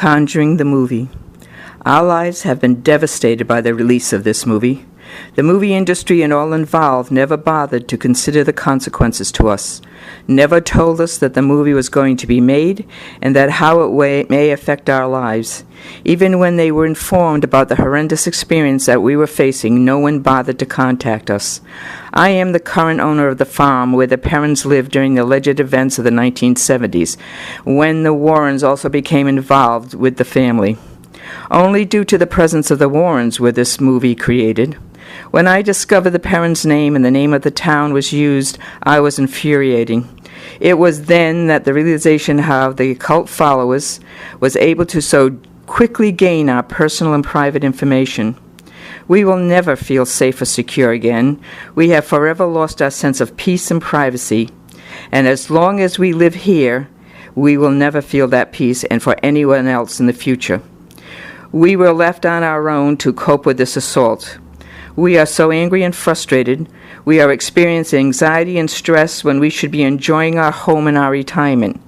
Conjuring the movie. Our lives have been devastated by the release of this movie. The movie industry and all involved never bothered to consider the consequences to us, never told us that the movie was going to be made and that how it may affect our lives. Even when they were informed about the horrendous experience that we were facing, no one bothered to contact us. I am the current owner of the farm where the Perrons lived during the alleged events of the 1970s, when the Warrens also became involved with the family. Only due to the presence of the Warrens were this movie created. When I discovered the Perrons' name and the name of the town was used, I was infuriating. It was then that the realization how the occult followers was able to so quickly gain our personal and private information. We will never feel safe or secure again. We have forever lost our sense of peace and privacy. And as long as we live here, we will never feel that peace and for anyone else in the future. We were left on our own to cope with this assault. We are so angry and frustrated. We are experiencing anxiety and stress when we should be enjoying our home and our retirement.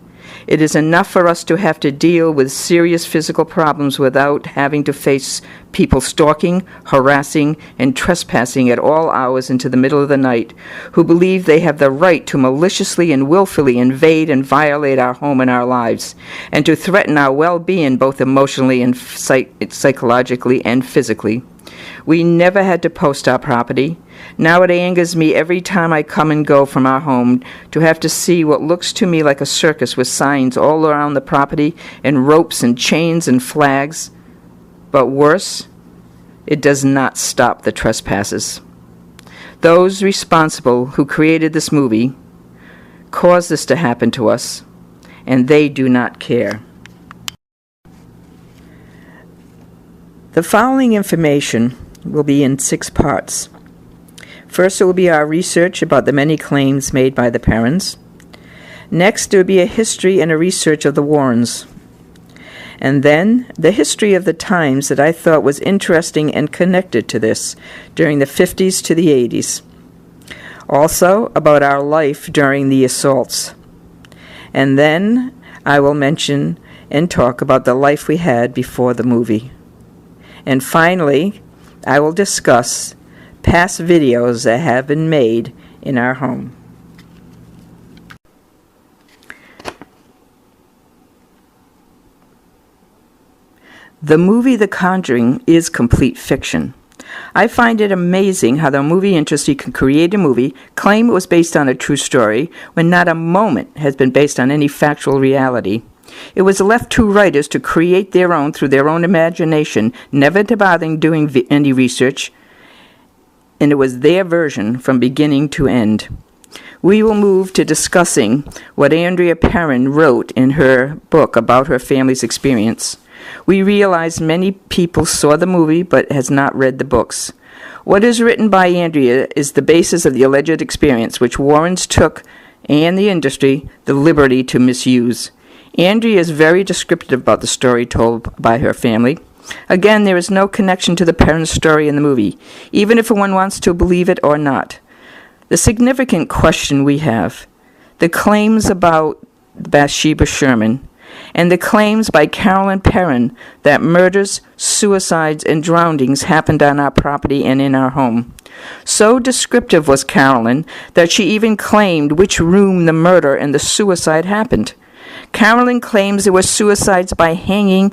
It is enough for us to have to deal with serious physical problems without having to face people stalking, harassing, and trespassing at all hours into the middle of the night, who believe they have the right to maliciously and willfully invade and violate our home and our lives, and to threaten our well-being both emotionally and psychologically and physically. We never had to post our property. Now it angers me every time I come and go from our home to have to see what looks to me like a circus with signs all around the property and ropes and chains and flags. But worse, it does not stop the trespassers. Those responsible who created this movie caused this to happen to us, and they do not care. The following information will be in 6 parts. First, it will be our research about the many claims made by the Perrons. Next, there will be a history and a research of the Warrens. And then, the history of the times that I thought was interesting and connected to this during the 50s to the 80s. Also, about our life during the assaults. And then, I will mention and talk about the life we had before the movie. And finally, I will discuss past videos that have been made in our home. The movie The Conjuring is complete fiction. I find it amazing how the movie industry can create a movie, claim it was based on a true story, when not a moment has been based on any factual reality. It was left to writers to create their own through their own imagination, never to bother doing any research, and it was their version from beginning to end. We will move to discussing what Andrea Perron wrote in her book about her family's experience. We realize many people saw the movie but has not read the books. What is written by Andrea is the basis of the alleged experience which Warrens took, and the industry, the liberty to misuse. Andrea is very descriptive about the story told by her family. Again, there is no connection to the Perron story in the movie, even if one wants to believe it or not. The significant question we have, the claims about Bathsheba Sherman, and the claims by Carolyn Perron that murders, suicides, and drownings happened on our property and in our home. So descriptive was Carolyn that she even claimed which room the murder and the suicide happened. Carolyn claims there were suicides by hanging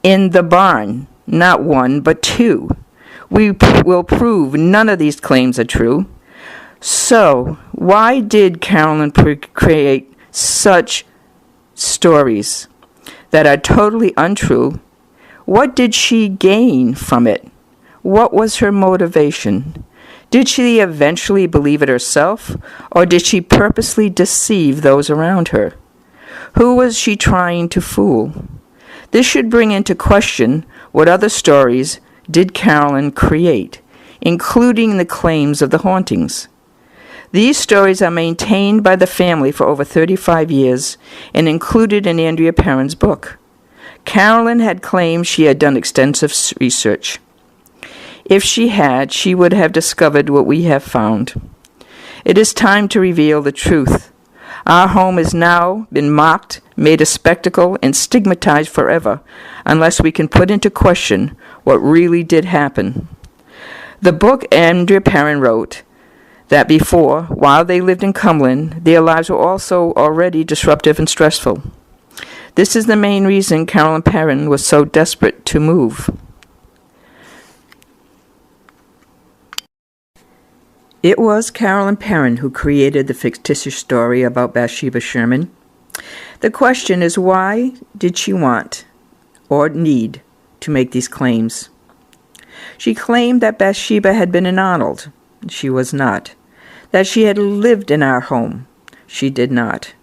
in the barn, not 1, but 2. We will prove none of these claims are true. So, why did Carolyn create such stories that are totally untrue? What did she gain from it? What was her motivation? Did she eventually believe it herself, or did she purposely deceive those around her? Who was she trying to fool? This should bring into question what other stories did Carolyn create, including the claims of the hauntings. These stories are maintained by the family for over 35 years and included in Andrea Perron's book. Carolyn had claimed she had done extensive research. If she had, she would have discovered what we have found. It is time to reveal the truth. Our home has now been mocked, made a spectacle, and stigmatized forever, unless we can put into question what really did happen. The book Andrea Perron wrote that before, while they lived in Cumberland, their lives were also already disruptive and stressful. This is the main reason Carolyn Perron was so desperate to move. It was Carolyn Perron who created the fictitious story about Bathsheba Sherman. The question is, why did she want or need to make these claims? She claimed that Bathsheba had been an Arnold. She was not. That she had lived in our home. She did not.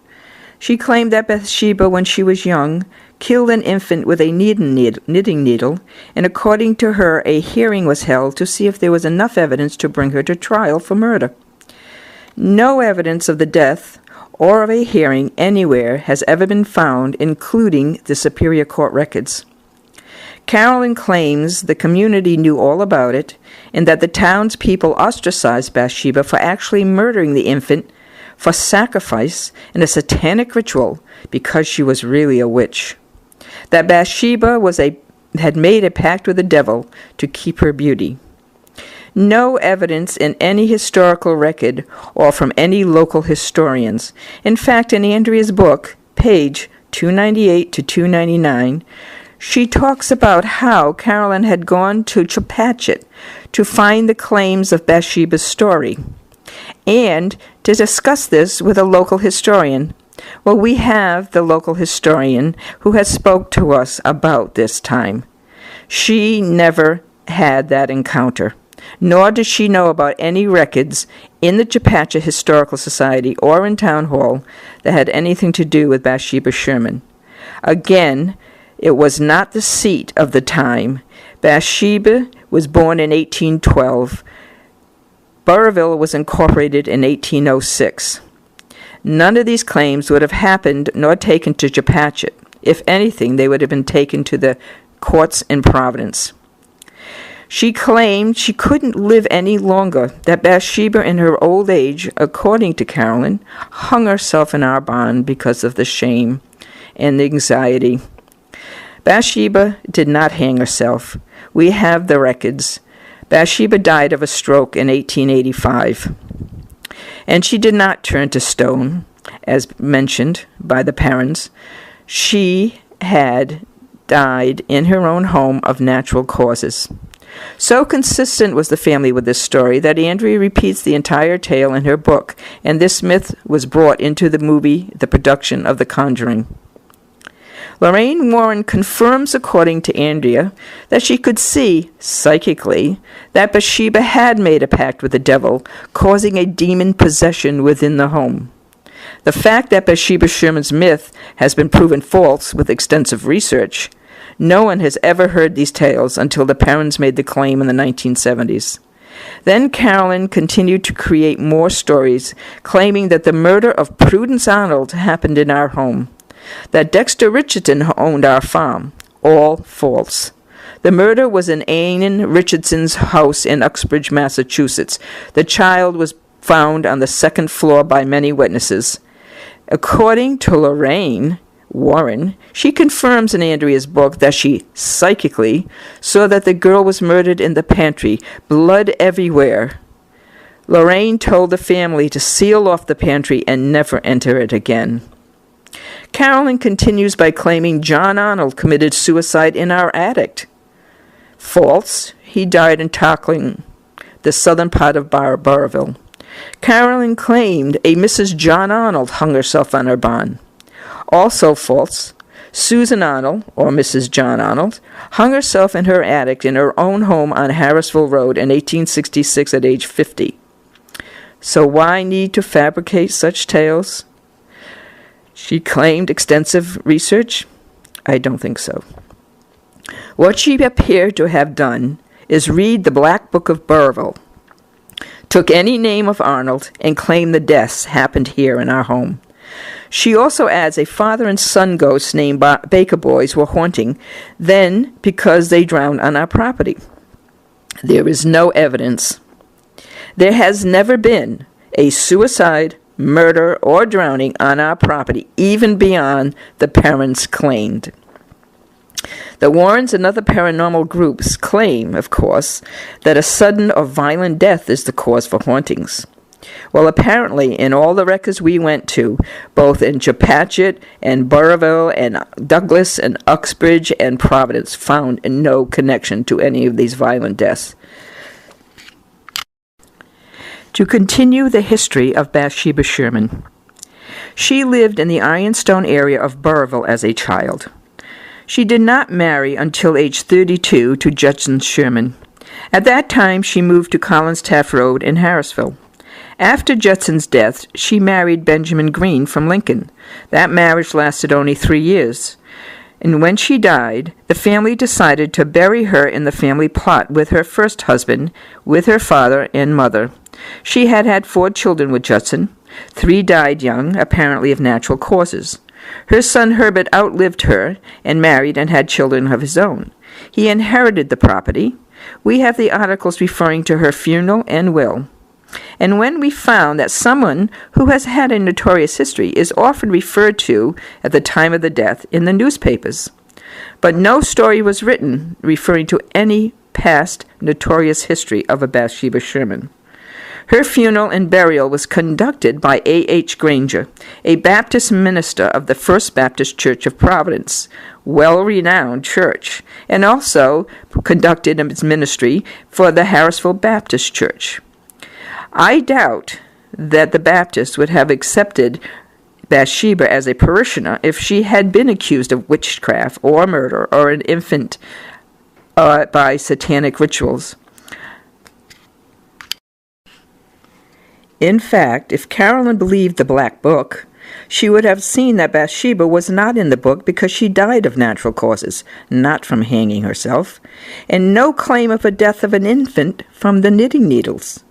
She claimed that Bathsheba, when she was young, killed an infant with a knitting needle, and according to her, a hearing was held to see if there was enough evidence to bring her to trial for murder. No evidence of the death or of a hearing anywhere has ever been found, including the Superior Court records. Carolyn claims the community knew all about it, and that the townspeople ostracized Bathsheba for actually murdering the infant for sacrifice in a satanic ritual because she was really a witch. That Bathsheba had made a pact with the devil to keep her beauty. No evidence in any historical record or from any local historians. In fact, in Andrea's book, page 298 to 299, she talks about how Carolyn had gone to Chepachet to find the claims of Bathsheba's story and to discuss this with a local historian. Well, we have the local historian who has spoke to us about this time. She never had that encounter, nor does she know about any records in the Chepachet Historical Society or in Town Hall that had anything to do with Bathsheba Sherman. Again, it was not the seat of the time. Bathsheba was born in 1812. Burrville was incorporated in 1806. None of these claims would have happened nor taken to Chepachet. If anything, they would have been taken to the courts in Providence. She claimed she couldn't live any longer, that Bathsheba in her old age, according to Carolyn, hung herself in our barn because of the shame and the anxiety. Bathsheba did not hang herself. We have the records. Bathsheba died of a stroke in 1885. And she did not turn to stone, as mentioned by the Perrons. She had died in her own home of natural causes. So consistent was the family with this story that Andrea repeats the entire tale in her book, and this myth was brought into the movie, the production of The Conjuring. Lorraine Warren confirms, according to Andrea, that she could see, psychically, that Bathsheba had made a pact with the devil, causing a demon possession within the home. The fact that Bathsheba Sherman's myth has been proven false with extensive research. No one has ever heard these tales until the Perrons made the claim in the 1970s. Then Carolyn continued to create more stories, claiming that the murder of Prudence Arnold happened in our home, that Dexter Richardson owned our farm. All false. The murder was in Ann Richardson's house in Uxbridge, Massachusetts. The child was found on the second floor by many witnesses. According to Lorraine Warren, she confirms in Andrea's book that she psychically saw that the girl was murdered in the pantry, blood everywhere. Lorraine told the family to seal off the pantry and never enter it again. Carolyn continues by claiming John Arnold committed suicide in our attic. False. He died in Tarkling, the southern part of Burrville. Carolyn claimed a Mrs. John Arnold hung herself on her barn. Also false. Susan Arnold, or Mrs. John Arnold, hung herself in her attic in her own home on Harrisville Road in 1866 at age 50. So why need to fabricate such tales? She claimed extensive research? I don't think so. What she appeared to have done is read the Black Book of Burrville, took any name of Arnold, and claimed the deaths happened here in our home. She also adds a father and son ghosts named Baker Boys were haunting then because they drowned on our property. There is no evidence. There has never been a suicide murder, or drowning on our property, even beyond the parents claimed. The Warrens and other paranormal groups claim, of course, that a sudden or violent death is the cause for hauntings. Well, apparently, in all the records we went to, both in Chepachet and Burrillville and Douglas and Uxbridge and Providence, found no connection to any of these violent deaths. To continue the history of Bathsheba Sherman. She lived in the Ironstone area of Burrillville as a child. She did not marry until age 32 to Judson Sherman. At that time, she moved to Collins Taft Road in Harrisville. After Judson's death, she married Benjamin Green from Lincoln. That marriage lasted only 3 years. And when she died, the family decided to bury her in the family plot with her first husband, with her father and mother. She had had 4 children with Judson. 3 died young, apparently of natural causes. Her son Herbert outlived her and married and had children of his own. He inherited the property. We have the articles referring to her funeral and will. And when we found that someone who has had a notorious history is often referred to at the time of the death in the newspapers. But no story was written referring to any past notorious history of a Bathsheba Sherman. Her funeral and burial was conducted by A.H. Granger, a Baptist minister of the First Baptist Church of Providence, well-renowned church, and also conducted its ministry for the Harrisville Baptist Church. I doubt that the Baptists would have accepted Bathsheba as a parishioner if she had been accused of witchcraft or murder or an infant by satanic rituals. In fact, if Carolyn believed the Black Book, she would have seen that Bathsheba was not in the book because she died of natural causes, not from hanging herself, and no claim of a death of an infant from the knitting needles.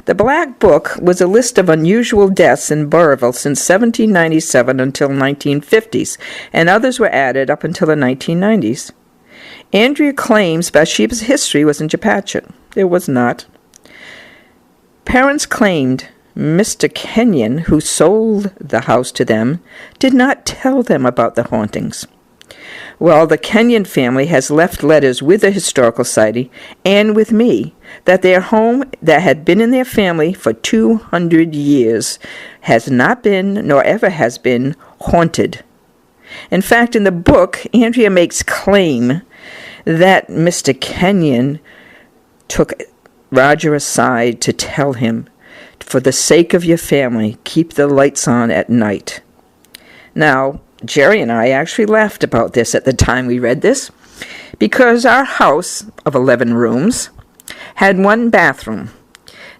The Black Book was a list of unusual deaths in Burrillville since 1797 until 1950s, and others were added up until the 1990s. Andrea claims Bathsheba's history was in Chepachet. It was not. Parents claimed Mr. Kenyon, who sold the house to them, did not tell them about the hauntings. Well, the Kenyon family has left letters with the Historical Society and with me that their home that had been in their family for 200 years has not been, nor ever has been, haunted. In fact, in the book, Andrea makes claim that Mr. Kenyon took Roger aside to tell him, for the sake of your family, keep the lights on at night. Now, Jerry and I actually laughed about this at the time we read this, because our house of 11 rooms had 1 bathroom.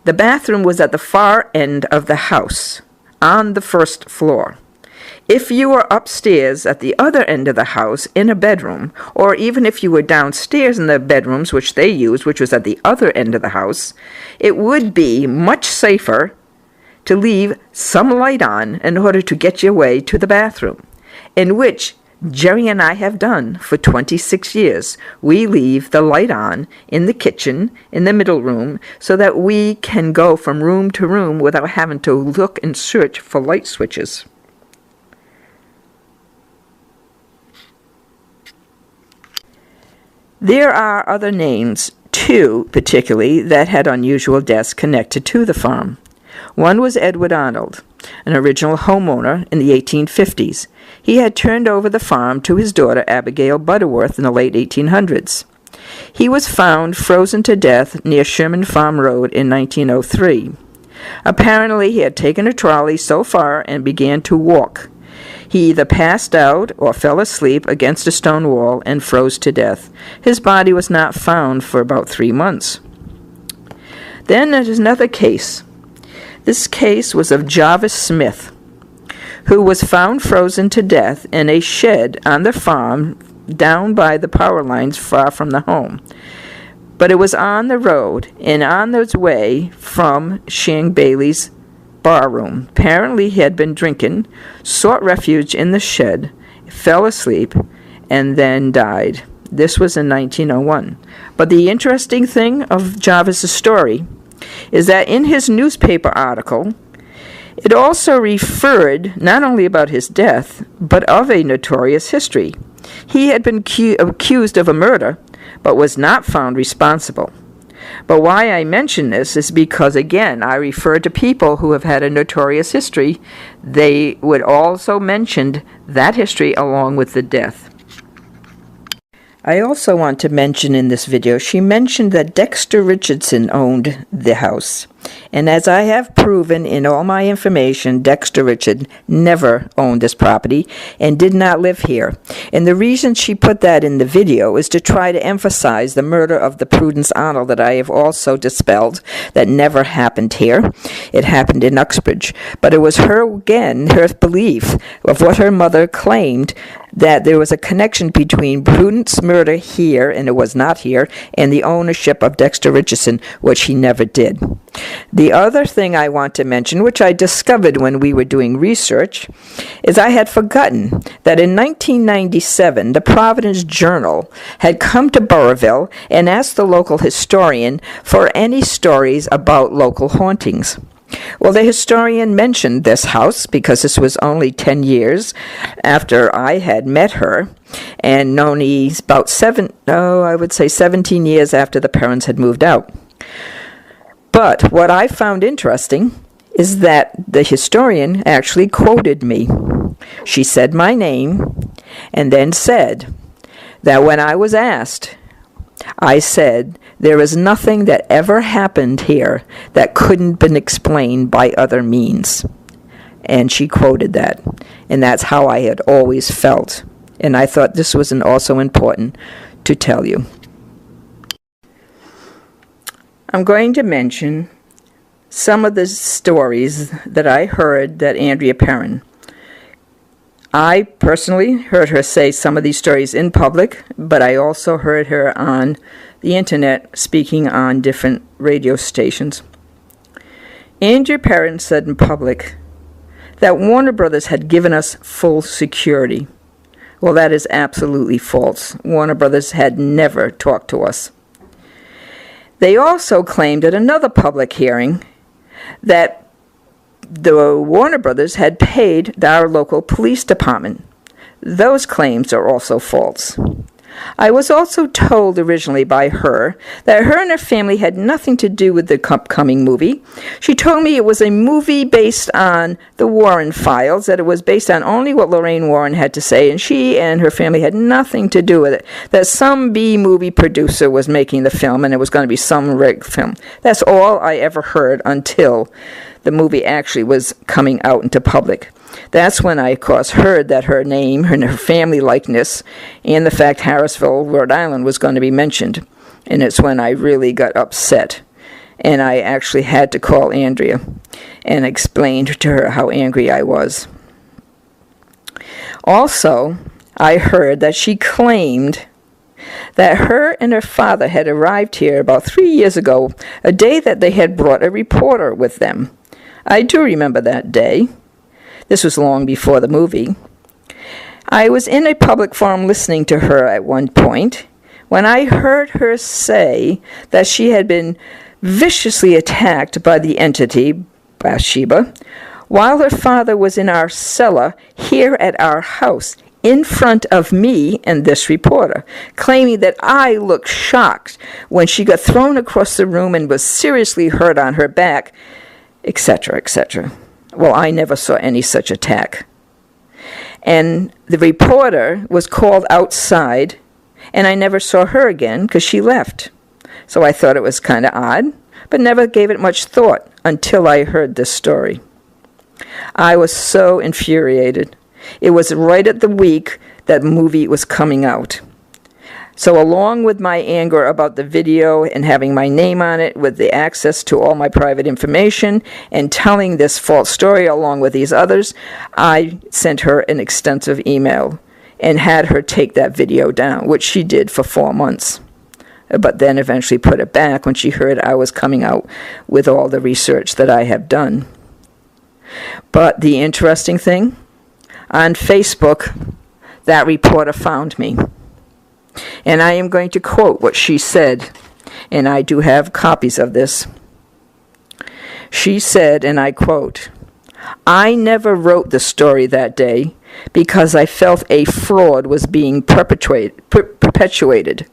The bathroom was at the far end of the house, on the first floor. If you were upstairs at the other end of the house in a bedroom, or even if you were downstairs in the bedrooms which they used, which was at the other end of the house, it would be much safer to leave some light on in order to get your way to the bathroom, in which Jerry and I have done for 26 years. We leave the light on in the kitchen, in the middle room, so that we can go from room to room without having to look and search for light switches. There are other names, 2 particularly, that had unusual deaths connected to the farm. One was Edward Arnold, an original homeowner in the 1850s. He had turned over the farm to his daughter Abigail Butterworth in the late 1800s. He was found frozen to death near Sherman Farm Road in 1903. Apparently, he had taken a trolley so far and began to walk. He either passed out or fell asleep against a stone wall and froze to death. His body was not found for about 3 months. Then there's another case. This case was of Jarvis Smith, who was found frozen to death in a shed on the farm down by the power lines far from the home. But it was on the road and on its way from Shang Bailey's barroom. Apparently he had been drinking, sought refuge in the shed, fell asleep, and then died. This was in 1901. But the interesting thing of Jarvis's story is that in his newspaper article It also referred not only about his death, but of a notorious history. He had been accused of a murder, but was not found responsible. But why I mention this is because, again, I refer to people who have had a notorious history. They would also mention that history along with the death. I also want to mention in this video, she mentioned that Dexter Richardson owned the house. And as I have proven in all my information, Dexter Richard never owned this property and did not live here. And the reason she put that in the video is to try to emphasize the murder of the Prudence Arnold that I have also dispelled, that never happened here. It happened in Uxbridge. But it was her belief of what her mother claimed, that there was a connection between Prudence murder here, and it was not here, and the ownership of Dexter Richardson, which he never did. The other thing I want to mention, which I discovered when we were doing research, is I had forgotten that in 1997, the Providence Journal had come to Burrillville and asked the local historian for any stories about local hauntings. Well, the historian mentioned this house because this was only 10 years after I had met her, and only about 17 years after the parents had moved out. But what I found interesting is that the historian actually quoted me. She said my name and then said that when I was asked, I said, there is nothing that ever happened here that couldn't been explained by other means. And she quoted that. And that's how I had always felt. And I thought this was also important to tell you. I'm going to mention some of the stories that I heard that Andrea Perron. I personally heard her say some of these stories in public, but I also heard her on the internet speaking on different radio stations. Andrea Perron said in public that Warner Brothers had given us full security. Well, that is absolutely false. Warner Brothers had never talked to us. They also claimed at another public hearing that the Warner Brothers had paid our local police department. Those claims are also false. I was also told originally by her that her and her family had nothing to do with the upcoming movie. She told me it was a movie based on the Warren files, that it was based on only what Lorraine Warren had to say, and she and her family had nothing to do with it. That some B-movie producer was making the film, and it was going to be some rigged film. That's all I ever heard until the movie actually was coming out into public. That's when I, of course, heard that her name and her family likeness and the fact Harrisville, Rhode Island was going to be mentioned. And it's when I really got upset. And I actually had to call Andrea and explained to her how angry I was. Also, I heard that she claimed that her and her father had arrived here about 3 years ago, a day that they had brought a reporter with them. I do remember that day. This was long before the movie. I was in a public forum listening to her at one point when I heard her say that she had been viciously attacked by the entity, Bathsheba, while her father was in our cellar here at our house in front of me and this reporter, claiming that I looked shocked when she got thrown across the room and was seriously hurt on her back, etc., etc. Well, I never saw any such attack. And the reporter was called outside, and I never saw her again because she left. So I thought it was kind of odd, but never gave it much thought until I heard this story. I was so infuriated. It was right at the week that movie was coming out. So along with my anger about the video and having my name on it with the access to all my private information and telling this false story along with these others, I sent her an extensive email and had her take that video down, which she did for 4 months. But then eventually put it back when she heard I was coming out with all the research that I have done. But the interesting thing, on Facebook, that reporter found me. And I am going to quote what she said, and I do have copies of this. She said, and I quote, I never wrote the story that day because I felt a fraud was being perpetuated,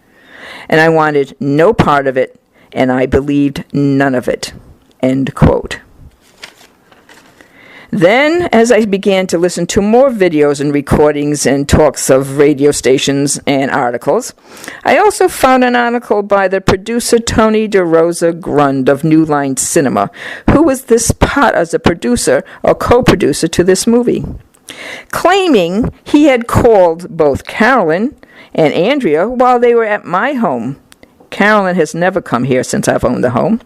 and I wanted no part of it, and I believed none of it." End quote. Then, as I began to listen to more videos and recordings and talks of radio stations and articles, I also found an article by the producer Tony DeRosa Grund of New Line Cinema, who was this part as a producer or co-producer to this movie, claiming he had called both Carolyn and Andrea while they were at my home. Carolyn has never come here since I've owned the home.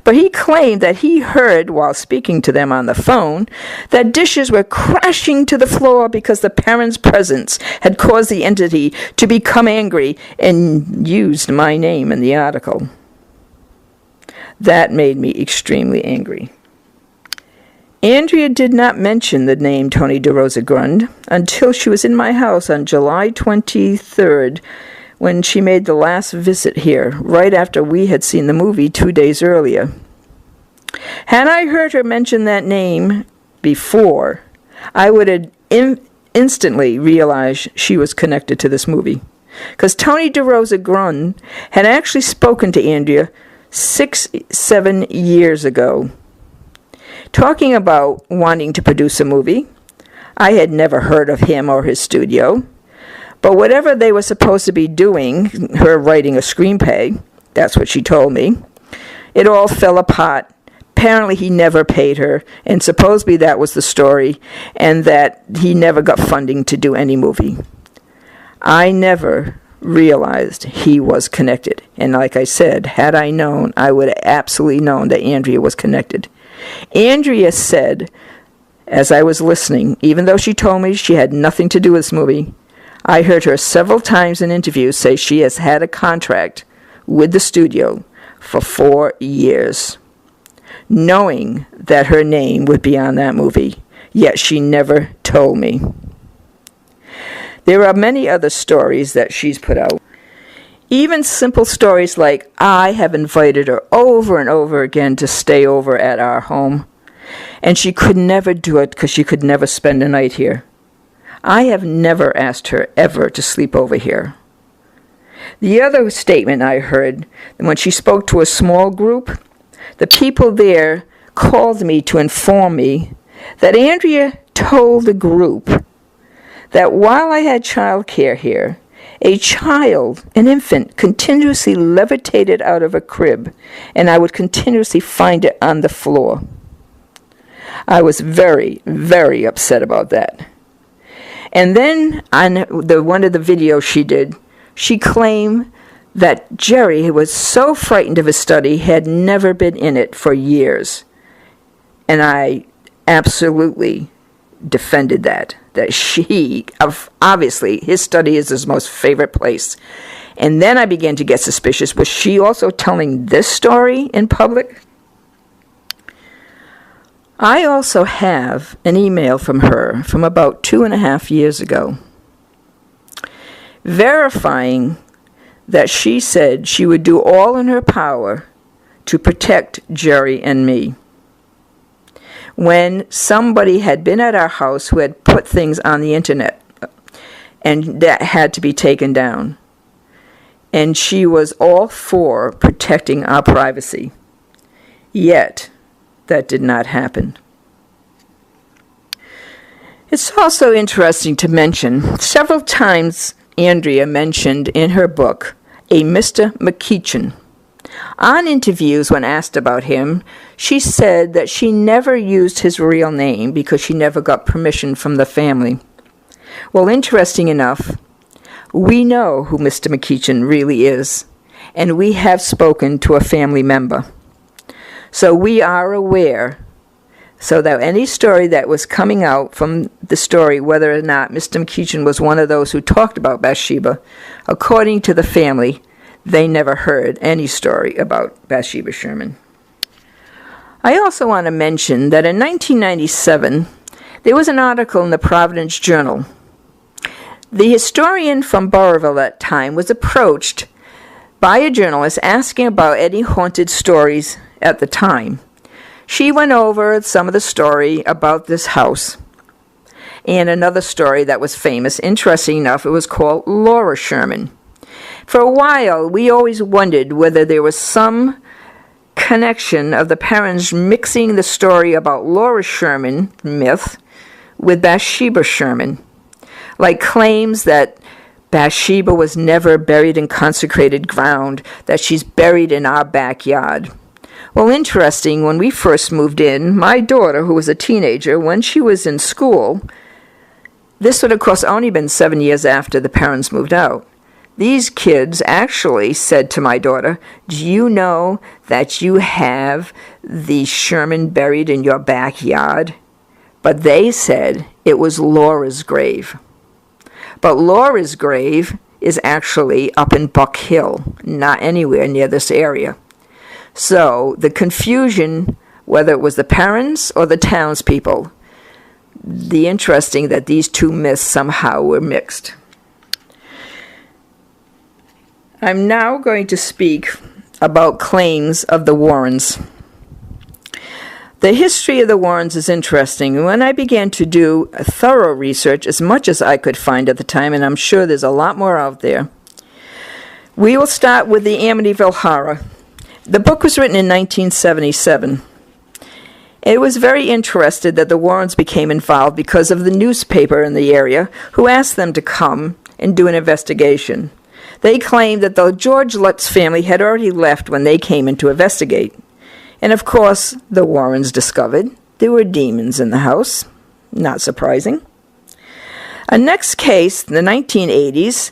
But he claimed that he heard, while speaking to them on the phone, that dishes were crashing to the floor because the Perron's presence had caused the entity to become angry and used my name in the article. That made me extremely angry. Andrea did not mention the name Tony DeRosa Grund until she was in my house on July 23rd, when she made the last visit here, right after we had seen the movie 2 days earlier. Had I heard her mention that name before, I would have instantly realized she was connected to this movie. Because Tony DeRosa Grund had actually spoken to Andrea 6-7 years ago, talking about wanting to produce a movie. I had never heard of him or his studio. But whatever they were supposed to be doing, her writing a screenplay, that's what she told me, it all fell apart. Apparently he never paid her, and supposedly that was the story, and that he never got funding to do any movie. I never realized he was connected. And like I said, had I known, I would have absolutely known that Andrea was connected. Andrea said, as I was listening, even though she told me she had nothing to do with this movie, I heard her several times in interviews say she has had a contract with the studio for 4 years, knowing that her name would be on that movie, yet she never told me. There are many other stories that she's put out. Even simple stories like, I have invited her over and over again to stay over at our home, and she could never do it because she could never spend a night here. I have never asked her ever to sleep over here. The other statement I heard, when she spoke to a small group, the people there called me to inform me that Andrea told the group that while I had child care here, a child, an infant, continuously levitated out of a crib, and I would continuously find it on the floor. I was very, very upset about that. And then on one of the videos she did, she claimed that Jerry was so frightened of his study, had never been in it for years. And I absolutely defended that she, obviously, his study is his most favorite place. And then I began to get suspicious. Was she also telling this story in public? I also have an email from her from about 2.5 years ago, verifying that she said she would do all in her power to protect Jerry and me. When somebody had been at our house who had put things on the internet and that had to be taken down. And she was all for protecting our privacy. Yet, that did not happen. It's also interesting to mention, several times Andrea mentioned in her book a Mr. McKeechan. On interviews when asked about him, she said that she never used his real name because she never got permission from the family. Well, interesting enough, we know who Mr. McKeechan really is, and we have spoken to a family member. So we are aware, so that any story that was coming out from the story, whether or not Mr. McKeechan was one of those who talked about Bathsheba, according to the family, they never heard any story about Bathsheba Sherman. I also want to mention that in 1997, there was an article in the Providence Journal. The historian from Burrillville at that time was approached by a journalist asking about any haunted stories at the time. She went over some of the story about this house and another story that was famous. Interesting enough, it was called Laura Sherman. For a while, we always wondered whether there was some connection of the Perrons mixing the story about Laura Sherman myth with Bathsheba Sherman, like claims that Bathsheba was never buried in consecrated ground, that she's buried in our backyard. Well, interesting, when we first moved in, my daughter, who was a teenager, when she was in school, this would, of course, only been 7 years after the Perrons moved out. These kids actually said to my daughter, "Do you know that you have the Sherman buried in your backyard?" But they said it was Laura's grave. But Laura's grave is actually up in Buck Hill, not anywhere near this area. So the confusion, whether it was the Perrons or the townspeople, the interesting that these two myths somehow were mixed. I'm now going to speak about claims of the Warrens. The history of the Warrens is interesting. When I began to do a thorough research, as much as I could find at the time, and I'm sure there's a lot more out there, we will start with the Amityville Horror. The book was written in 1977. It was very interested that the Warrens became involved because of the newspaper in the area who asked them to come and do an investigation. They claimed that the George Lutz family had already left when they came in to investigate. And of course, the Warrens discovered there were demons in the house. Not surprising. A next case, in the 1980s,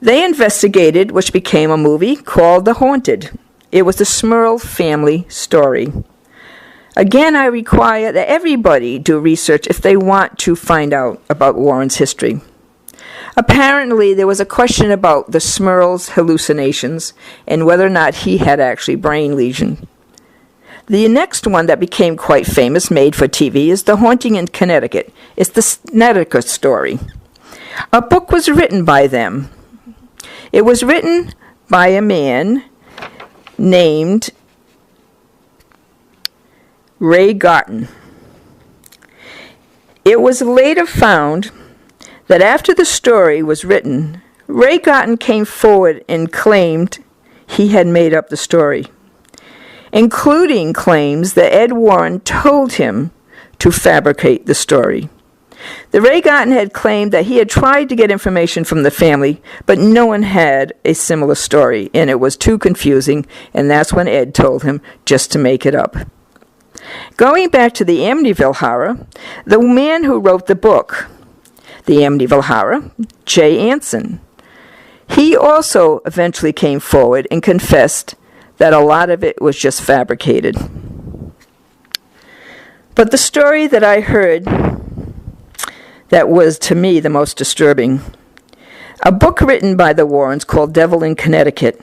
they investigated, which became a movie, called The Haunted. It was the Smurl family story. Again, I require that everybody do research if they want to find out about Warren's history. Apparently, there was a question about the Smurl's hallucinations and whether or not he had actually brain lesion. The next one that became quite famous, made for TV, is The Haunting in Connecticut. It's the Snedeker story. A book was written by them. It was written by a man named Ray Garton. It was later found that after the story was written, Ray Garton came forward and claimed he had made up the story, including claims that Ed Warren told him to fabricate the story. The Ray Garton had claimed that he had tried to get information from the family, but no one had a similar story, and it was too confusing, and that's when Ed told him just to make it up. Going back to the Amityville Horror, the man who wrote the book, The Amityville Horror, Jay Anson, he also eventually came forward and confessed that a lot of it was just fabricated. But the story that I heard that was, to me, the most disturbing, a book written by the Warrens called Devil in Connecticut.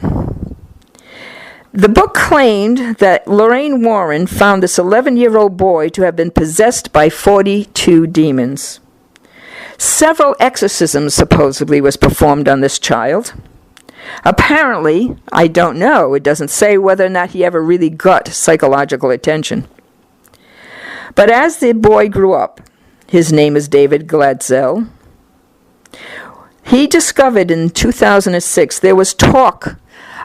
The book claimed that Lorraine Warren found this 11-year-old boy to have been possessed by 42 demons. Several exorcisms supposedly was performed on this child. Apparently, I don't know, it doesn't say whether or not he ever really got psychological attention. But as the boy grew up, his name is David Gladzel, he discovered in 2006 there was talk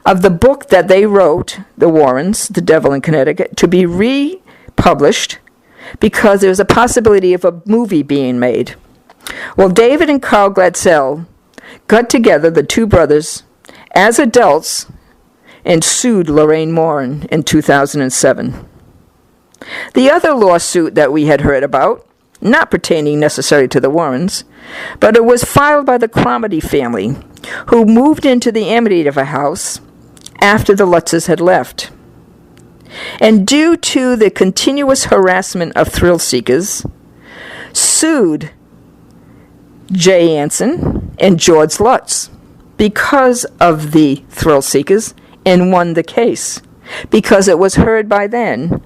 of the book that they wrote, the Warrens, The Devil in Connecticut, to be republished because there was a possibility of a movie being made. Well, David and Carl Gladzel got together, the two brothers, as adults, and sued Lorraine Warren in 2007. The other lawsuit that we had heard about, not pertaining necessarily to the Warrens, but it was filed by the Cromarty family, who moved into the Amityville house after the Lutzes had left. And due to the continuous harassment of thrill seekers, sued Jay Anson and George Lutz because of the thrill seekers and won the case because it was heard by then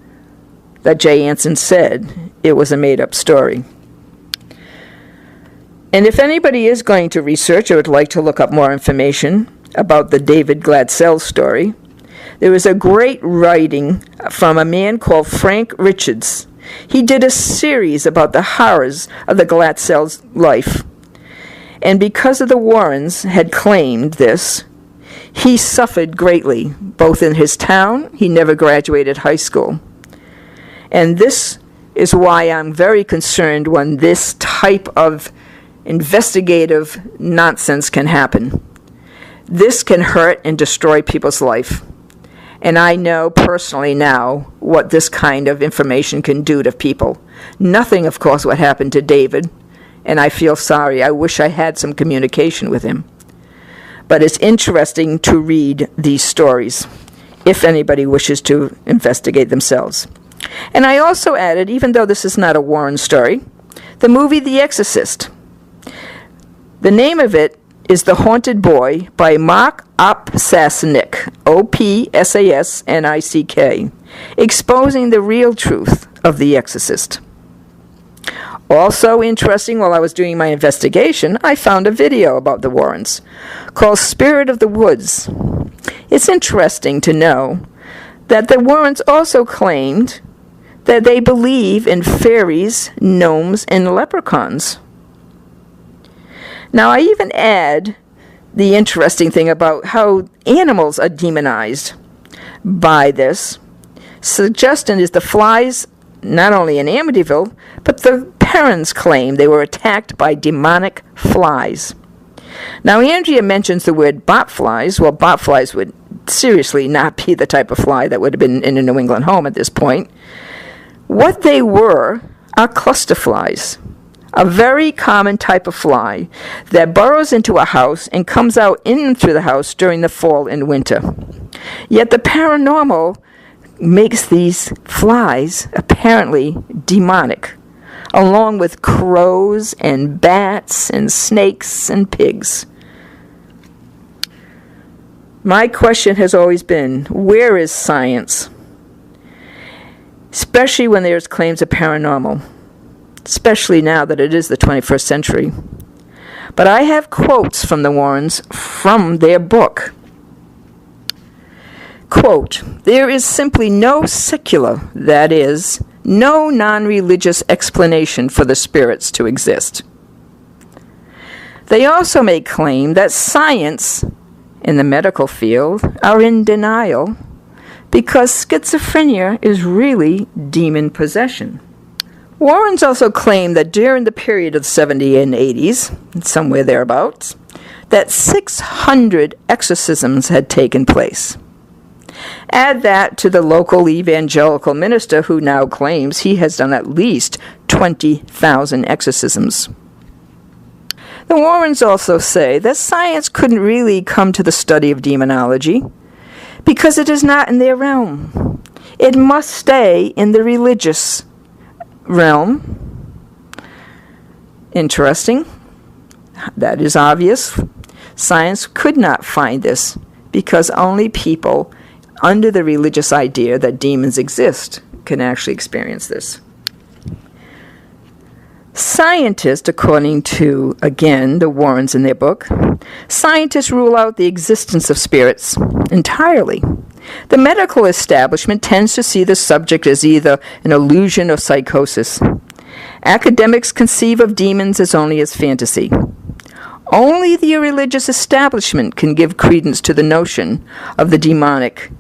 that Jay Anson said it was a made-up story. And if anybody is going to research or would like to look up more information about the David Gladzel story, There is a great writing from a man called Frank Richards. He did a series about the horrors of the Glatzel's life. And because of the Warrens had claimed this, he suffered greatly, both in his town. He never graduated high school. And this is why I'm very concerned when this type of investigative nonsense can happen. This can hurt and destroy people's life. And I know personally now what this kind of information can do to people. Nothing, of course, what happened to David, and I feel sorry. I wish I had some communication with him. But it's interesting to read these stories, if anybody wishes to investigate themselves. And I also added, even though this is not a Warren story, the movie The Exorcist. The name of it is The Haunted Boy by Mark Opsasnick, Opsasnick, exposing the real truth of The Exorcist. Also interesting, while I was doing my investigation, I found a video about the Warrens called Spirit of the Woods. It's interesting to know that the Warrens also claimed that they believe in fairies, gnomes, and leprechauns. Now, I even add the interesting thing about how animals are demonized by this. Suggestion is the flies, not only in Amityville, but the Perrons claim they were attacked by demonic flies. Now, Andrea mentions the word botflies. Well, botflies would seriously not be the type of fly that would have been in a New England home at this point. What they were are cluster flies, a very common type of fly that burrows into a house and comes out in through the house during the fall and winter. Yet the paranormal makes these flies apparently demonic, along with crows and bats and snakes and pigs. My question has always been, where is science? Especially when there's claims of paranormal, especially now that it is the 21st century. But I have quotes from the Warrens from their book. Quote, "There is simply no secular, that is, no non-religious explanation for the spirits to exist." They also make claim that science in the medical field are in denial because schizophrenia is really demon possession. Warrens also claim that during the period of the 70s and 80s, somewhere thereabouts, that 600 exorcisms had taken place. Add that to the local evangelical minister who now claims he has done at least 20,000 exorcisms. The Warrens also say that science couldn't really come to the study of demonology because it is not in their realm. It must stay in the religious realm. Interesting. That is obvious. Science could not find this because only people under the religious idea that demons exist can actually experience this. Scientists, according to, again, the Warrens in their book, scientists rule out the existence of spirits entirely. The medical establishment tends to see the subject as either an illusion or psychosis. Academics conceive of demons as only as fantasy. Only the religious establishment can give credence to the notion of the demonic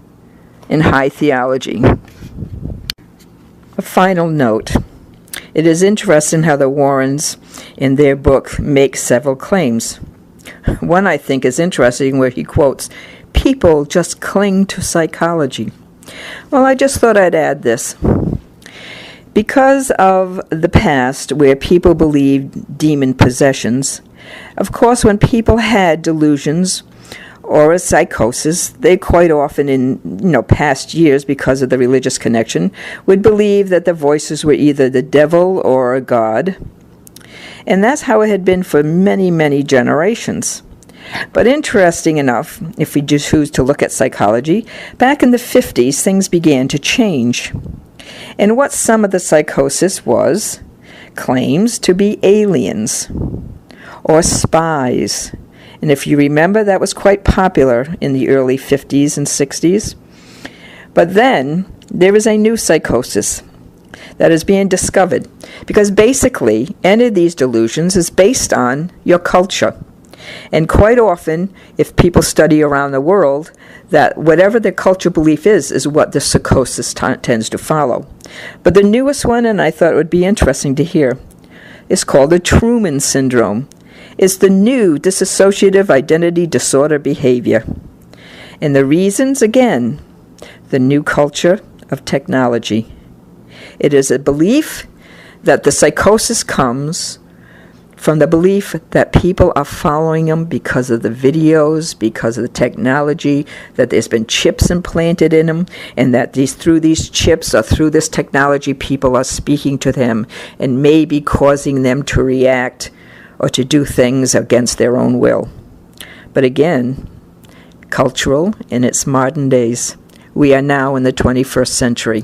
in high theology. A final note. It is interesting how the Warrens, in their book, make several claims. One I think is interesting where he quotes, "People just cling to psychology." Well, I just thought I'd add this. Because of the past where people believed demon possessions, of course when people had delusions or a psychosis, they quite often in past years, because of the religious connection, would believe that the voices were either the devil or a god. And that's how it had been for many, many generations. But interesting enough, if we just choose to look at psychology, back in the 50s, things began to change. And what some of the psychosis was, claims to be aliens or spies. And if you remember, that was quite popular in the early 50s and 60s. But then there is a new psychosis that is being discovered, because basically any of these delusions is based on your culture. And quite often, if people study around the world, that whatever their cultural belief is what the psychosis tends to follow. But the newest one, and I thought it would be interesting to hear, is called the Truman Syndrome. It's the new dissociative identity disorder behavior. And the reasons, again, the new culture of technology. It is a belief that the psychosis comes from the belief that people are following them because of the videos, because of the technology, that there's been chips implanted in them, and that through these chips or through this technology, people are speaking to them and maybe causing them to react or to do things against their own will. But again, cultural in its modern days. We are now in the 21st century.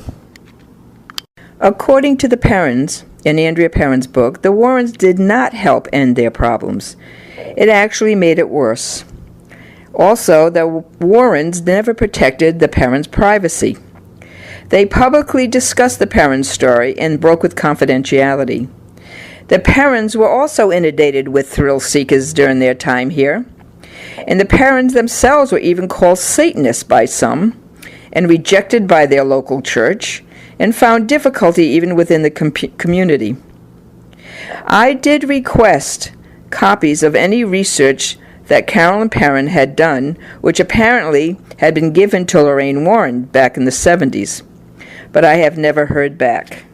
According to the Perrons, in Andrea Perron's book, the Warrens did not help end their problems. It actually made it worse. Also, the Warrens never protected the Perrons' privacy. They publicly discussed the Perrons' story and broke with confidentiality. The Perrons were also inundated with thrill seekers during their time here, and the Perrons themselves were even called Satanists by some and rejected by their local church, and found difficulty even within the community. I did request copies of any research that Carolyn Perron had done, which apparently had been given to Lorraine Warren back in the 70s, but I have never heard back.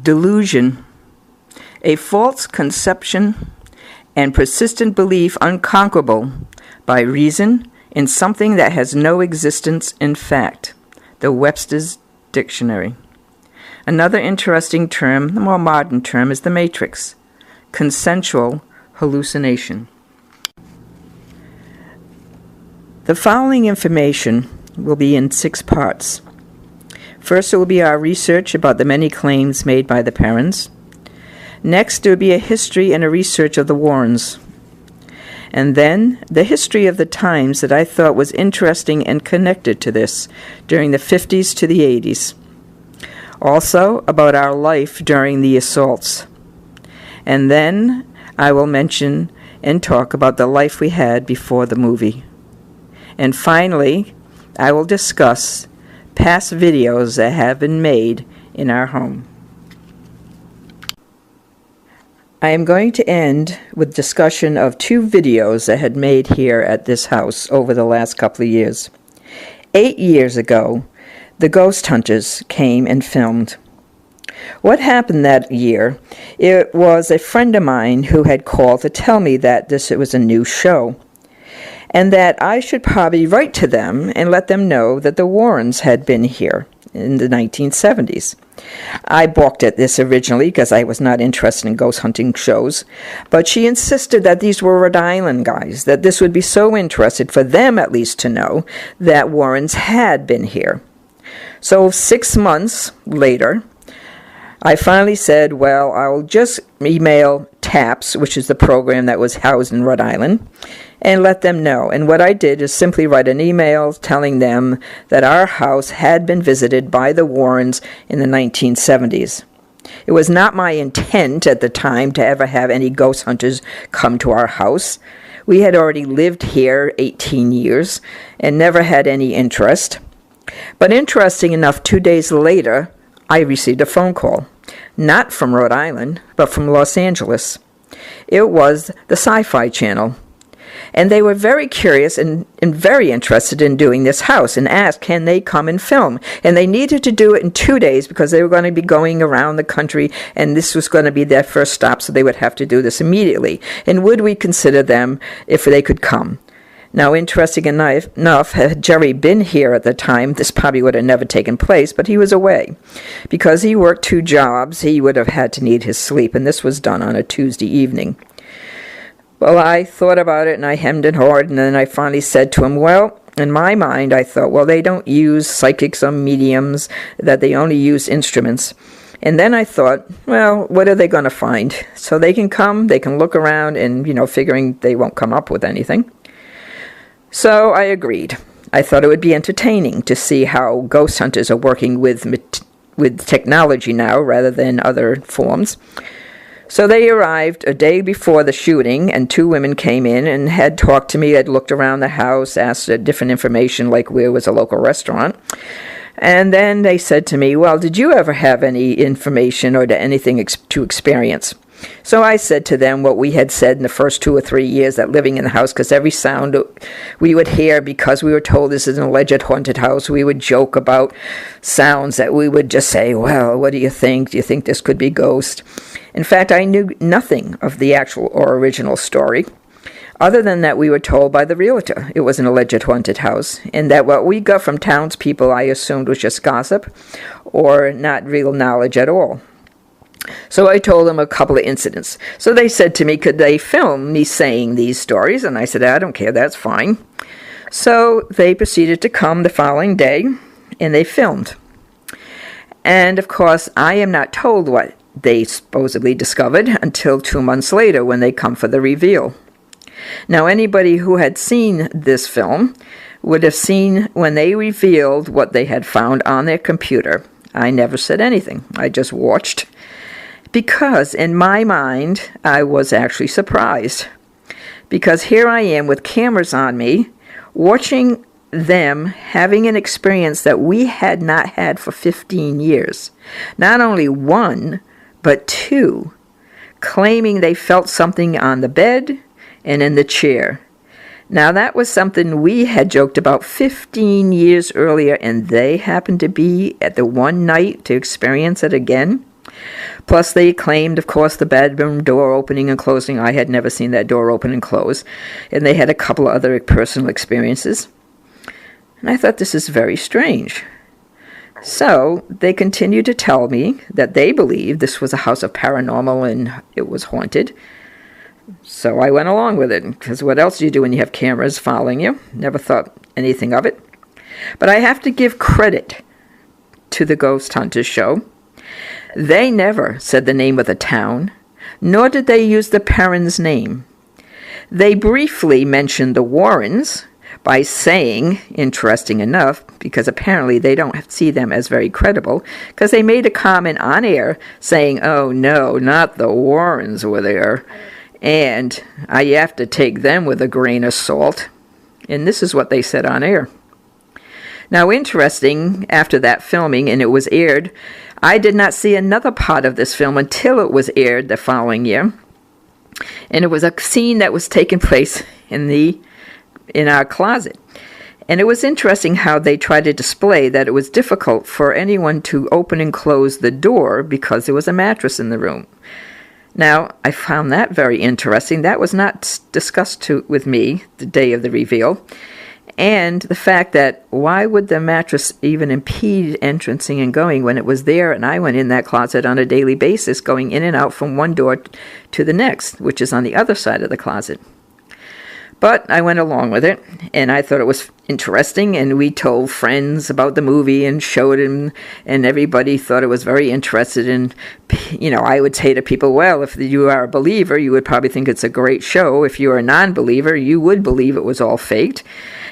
Delusion, a false conception and persistent belief unconquerable by reason in something that has no existence in fact. The Webster's Dictionary. Another interesting term, the more modern term, is the matrix, consensual hallucination. The following information will be in 6 parts. First, it will be our research about the many claims made by the Perrons. Next, there will be a history and a research of the Warrens. And then the history of the times that I thought was interesting and connected to this during the 50s to the 80s. Also about our life during the assaults. And then I will mention and talk about the life we had before the movie. And finally, I will discuss past videos that have been made in our home. I am going to end with discussion of 2 videos that had made here at this house over the last couple of years. 8 years ago, the ghost hunters came and filmed. What happened that year, it was a friend of mine who had called to tell me that it was a new show, and that I should probably write to them and let them know that the Warrens had been here in the 1970s. I balked at this originally because I was not interested in ghost hunting shows, but she insisted that these were Rhode Island guys, that this would be so interesting for them at least to know that Warrens had been here. So 6 months later, I finally said, well, I'll just email TAPS, which is the program that was housed in Rhode Island, and let them know. And what I did is simply write an email telling them that our house had been visited by the Warrens in the 1970s. It was not my intent at the time to ever have any ghost hunters come to our house. We had already lived here 18 years and never had any interest. But interesting enough, 2 days later, I received a phone call. Not from Rhode Island, but from Los Angeles. It was the Sci-Fi Channel. And they were very curious and very interested in doing this house and asked, can they come and film? And they needed to do it in 2 days because they were going to be going around the country and this was going to be their first stop, so they would have to do this immediately. And would we consider them if they could come? Now, interesting enough, had Jerry been here at the time, this probably would have never taken place, but he was away. Because he worked 2 jobs, he would have had to need his sleep, and this was done on a Tuesday evening. Well, I thought about it, and I hemmed and hawed, and then I finally said to him, well, in my mind, I thought, well, they don't use psychics or mediums, that they only use instruments. And then I thought, well, what are they going to find? So they can come, they can look around, and, figuring they won't come up with anything. So I agreed. I thought it would be entertaining to see how ghost hunters are working with technology now rather than other forms. So they arrived a day before the shooting, and 2 women came in and had talked to me, had looked around the house, asked different information like where was a local restaurant. And then they said to me, well, did you ever have any information or anything to experience? So I said to them what we had said in the first 2 or 3 years that living in the house, because every sound we would hear, because we were told this is an alleged haunted house, we would joke about sounds that we would just say, well, what do you think? Do you think this could be ghost? In fact, I knew nothing of the actual or original story, other than that we were told by the realtor it was an alleged haunted house, and that what we got from townspeople I assumed was just gossip or not real knowledge at all. So I told them a couple of incidents. So they said to me, could they film me saying these stories? And I said, I don't care, that's fine. So they proceeded to come the following day, and they filmed. And of course, I am not told what they supposedly discovered until 2 months later when they come for the reveal. Now, anybody who had seen this film would have seen when they revealed what they had found on their computer. I never said anything. I just watched. Because in my mind, I was actually surprised. Because here I am with cameras on me, watching them having an experience that we had not had for 15 years. Not only 1, but 2, claiming they felt something on the bed and in the chair. Now that was something we had joked about 15 years earlier, and they happened to be at the one night to experience it again. Plus, they claimed, of course, the bedroom door opening and closing. I had never seen that door open and close. And they had a couple of other personal experiences. And I thought, this is very strange. So they continued to tell me that they believed this was a house of paranormal and it was haunted. So I went along with it, because what else do you do when you have cameras following you? Never thought anything of it. But I have to give credit to the Ghost Hunters show. They never said the name of the town, nor did they use the Perron's name. They briefly mentioned the Warrens by saying, interesting enough, because apparently they don't see them as very credible, because they made a comment on air saying, oh no, not the Warrens were there, and I have to take them with a grain of salt. And this is what they said on air. Now, interesting, after that filming, and it was aired, I did not see another part of this film until it was aired the following year. And it was a scene that was taking place in our closet. And it was interesting how they tried to display that it was difficult for anyone to open and close the door because there was a mattress in the room. Now, I found that very interesting. That was not discussed with me the day of the reveal. And the fact that why would the mattress even impede entrancing and going when it was there, and I went in that closet on a daily basis, going in and out from one door to the next, which is on the other side of the closet. But I went along with it, and I thought it was interesting, and we told friends about the movie and showed them, and everybody thought it was very interested. And, I would say to people, well, if you are a believer, you would probably think it's a great show. If you're a non-believer, you would believe it was all faked.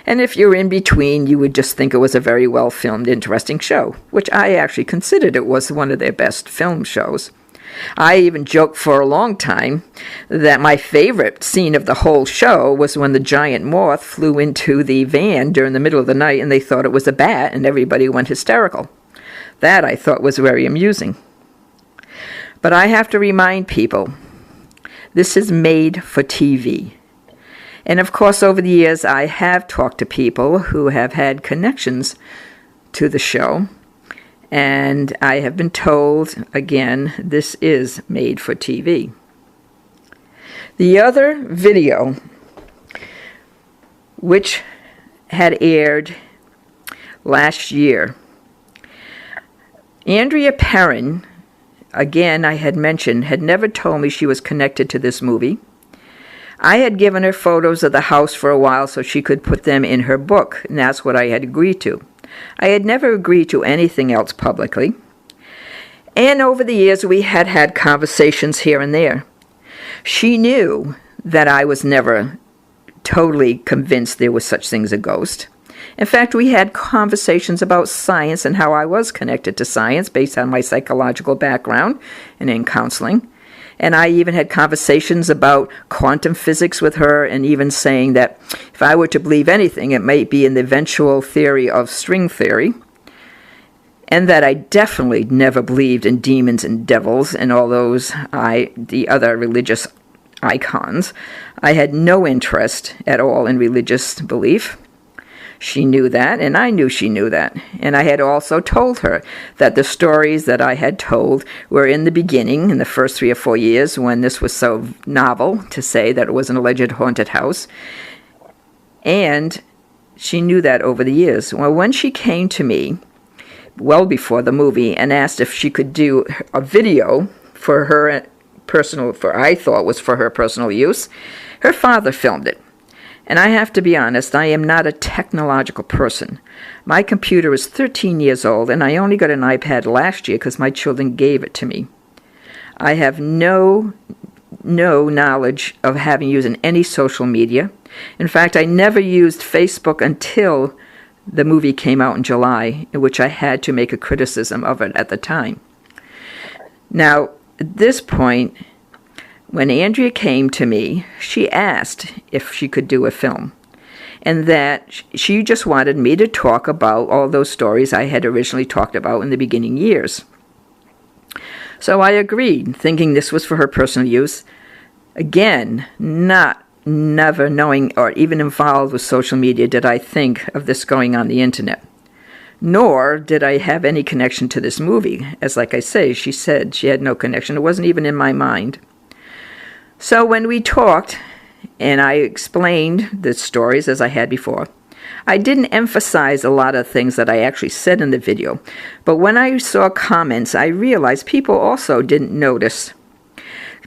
And if you're in between, you would just think it was a very well-filmed, interesting show, which I actually considered it was one of their best film shows. I even joked for a long time that my favorite scene of the whole show was when the giant moth flew into the van during the middle of the night and they thought it was a bat and everybody went hysterical. That I thought was very amusing. But I have to remind people, this is made for TV. And of course, over the years, I have talked to people who have had connections to the show. And I have been told, again, this is made for TV. The other video, which had aired last year, Andrea Perron, again, I had mentioned, had never told me she was connected to this movie. I had given her photos of the house for a while so she could put them in her book, and that's what I had agreed to. I had never agreed to anything else publicly. And over the years, we had had conversations here and there. She knew that I was never totally convinced there was such thing as a ghost. In fact, we had conversations about science and how I was connected to science based on my psychological background and in counseling. And I even had conversations about quantum physics with her, and even saying that if I were to believe anything, it might be in the eventual theory of string theory. And that I definitely never believed in demons and devils and all those, the other religious icons. I had no interest at all in religious belief. She knew that, and I knew she knew that. And I had also told her that the stories that I had told were in the beginning, in the first 3 or 4 years, when this was so novel to say that it was an alleged haunted house. And she knew that over the years. Well, when she came to me, well before the movie, and asked if she could do a video for her personal, I thought was for her personal use, her father filmed it. And I have to be honest, I am not a technological person. My computer is 13 years old, and I only got an iPad last year because my children gave it to me. I have no knowledge of having used any social media. In fact, I never used Facebook until the movie came out in July, in which I had to make a criticism of it at the time. Now, at this point, when Andrea came to me, she asked if she could do a film, and that she just wanted me to talk about all those stories I had originally talked about in the beginning years. So I agreed, thinking this was for her personal use. Again, never knowing or even involved with social media did I think of this going on the internet. Nor did I have any connection to this movie. As like I say, she said she had no connection. It wasn't even in my mind. So when we talked, and I explained the stories as I had before, I didn't emphasize a lot of things that I actually said in the video. But when I saw comments, I realized people also didn't notice.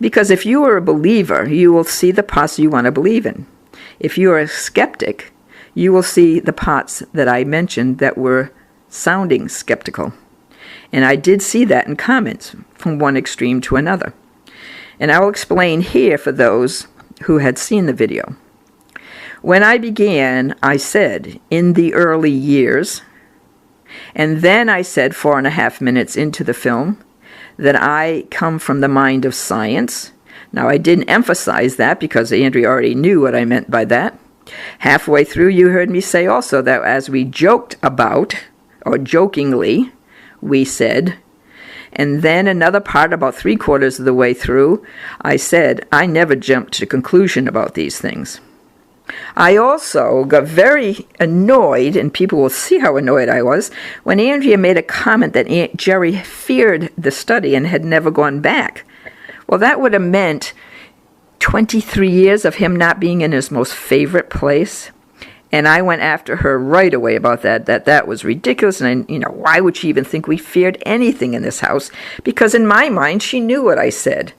Because if you are a believer, you will see the parts you want to believe in. If you are a skeptic, you will see the parts that I mentioned that were sounding skeptical. And I did see that in comments from one extreme to another. And I will explain here for those who had seen the video. When I began, I said, in the early years, and then I said 4.5 minutes into the film, that I come from the mind of science. Now, I didn't emphasize that because Andrea already knew what I meant by that. Halfway through, you heard me say also that as we joked about, or jokingly, we said, and then another part about 3/4 of the way through, I said, I never jumped to conclusion about these things. I also got very annoyed, and people will see how annoyed I was, when Andrea made a comment that Aunt Jerry feared the study and had never gone back. Well, that would have meant 23 years of him not being in his most favorite place. And I went after her right away about that was ridiculous. And, why would she even think we feared anything in this house? Because in my mind, she knew what I said.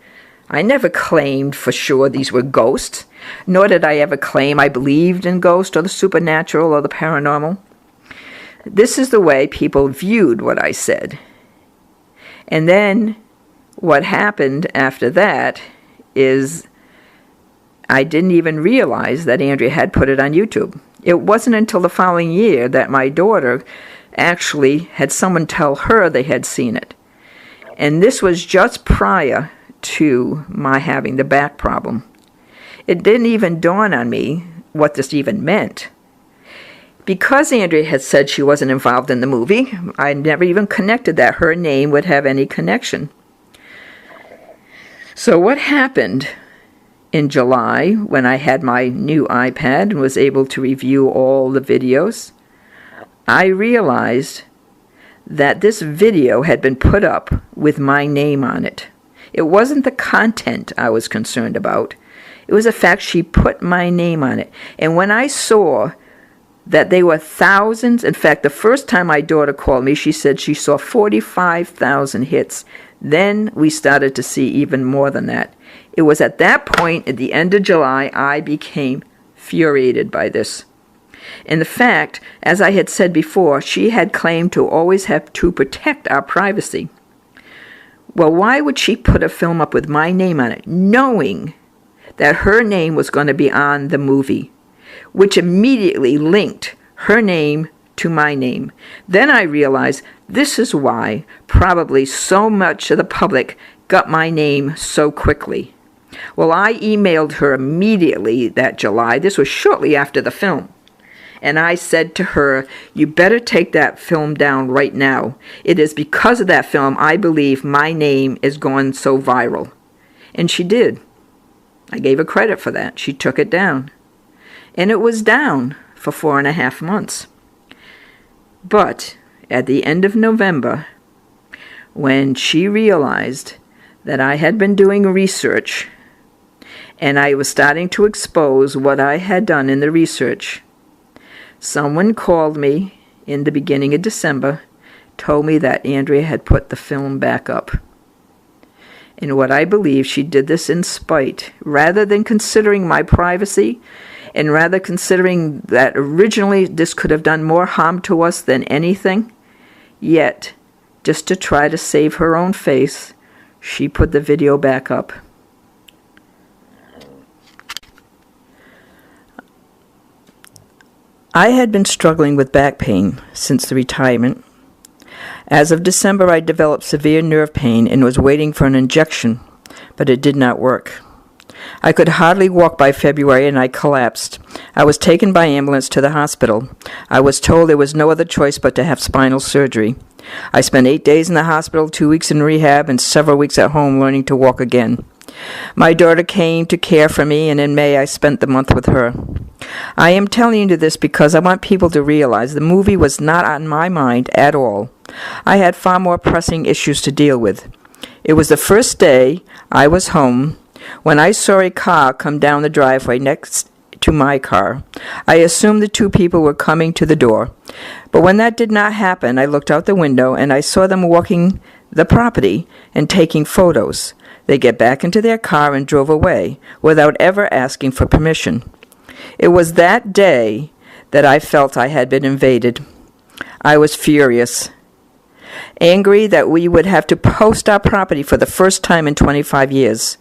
I never claimed for sure these were ghosts, nor did I ever claim I believed in ghosts or the supernatural or the paranormal. This is the way people viewed what I said. And then what happened after that is I didn't even realize that Andrea had put it on YouTube. It wasn't until the following year that my daughter actually had someone tell her they had seen it. And this was just prior to my having the back problem. It didn't even dawn on me what this even meant. Because Andrea had said she wasn't involved in the movie, I never even connected that her name would have any connection. So what happened in July, when I had my new iPad and was able to review all the videos, I realized that this video had been put up with my name on it. It wasn't the content I was concerned about. It was the fact she put my name on it. And when I saw that they were thousands, in fact, the first time my daughter called me, she said she saw 45,000 hits. Then we started to see even more than that. It was at that point, at the end of July, I became infuriated by this. And the fact, as I had said before, she had claimed to always have to protect our privacy. Well, why would she put a film up with my name on it, knowing that her name was going to be on the movie, which immediately linked her name to my name. Then I realized this is why probably so much of the public got my name so quickly. Well, I emailed her immediately that July. This was shortly after the film. And I said to her, you better take that film down right now. It is because of that film I believe my name is going so viral. And she did. I gave her credit for that. She took it down. And it was down for 4.5 months. But at the end of November, when she realized that I had been doing research and I was starting to expose what I had done in the research, someone called me in the beginning of December, told me that Andrea had put the film back up. And what I believe, she did this in spite, rather than considering my privacy, and rather considering that originally this could have done more harm to us than anything, yet, just to try to save her own face, she put the video back up. I had been struggling with back pain since the retirement. As of December, I developed severe nerve pain and was waiting for an injection, but it did not work. I could hardly walk by February and I collapsed. I was taken by ambulance to the hospital. I was told there was no other choice but to have spinal surgery. I spent 8 days in the hospital, 2 weeks in rehab, and several weeks at home learning to walk again. My daughter came to care for me, and in May I spent the month with her. I am telling you this because I want people to realize the movie was not on my mind at all. I had far more pressing issues to deal with. It was the first day I was home when I saw a car come down the driveway next to my car. I assumed the two people were coming to the door. But when that did not happen, I looked out the window and I saw them walking the property and taking photos. They get back into their car and drove away without ever asking for permission. It was that day that I felt I had been invaded. I was furious, angry that we would have to post our property for the first time in 25 years.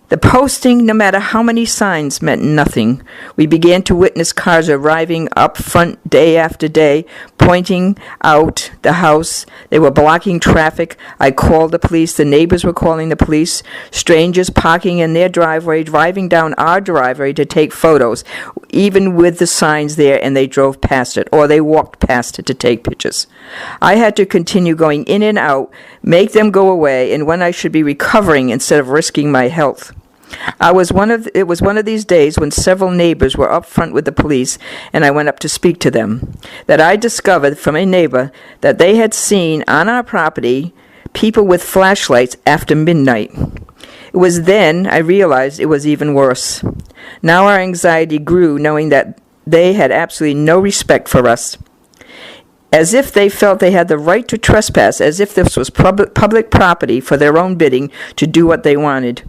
The posting, no matter how many signs, meant nothing. We began to witness cars arriving up front day after day, pointing out the house. They were blocking traffic. I called the police. The neighbors were calling the police. Strangers parking in their driveway, driving down our driveway to take photos, even with the signs there, and they drove past it, or they walked past it to take pictures. I had to continue going in and out, make them go away, and when I should be recovering instead of risking my health. It was one of these days when several neighbors were up front with the police, and I went up to speak to them, that I discovered from a neighbor that they had seen on our property people with flashlights after midnight. It was then I realized it was even worse. Now our anxiety grew, knowing that they had absolutely no respect for us, as if they felt they had the right to trespass, as if this was public property for their own bidding to do what they wanted.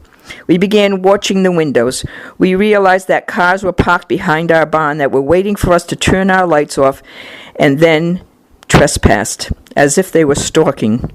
We began watching the windows. We realized that cars were parked behind our barn that were waiting for us to turn our lights off and then trespassed, as if they were stalking.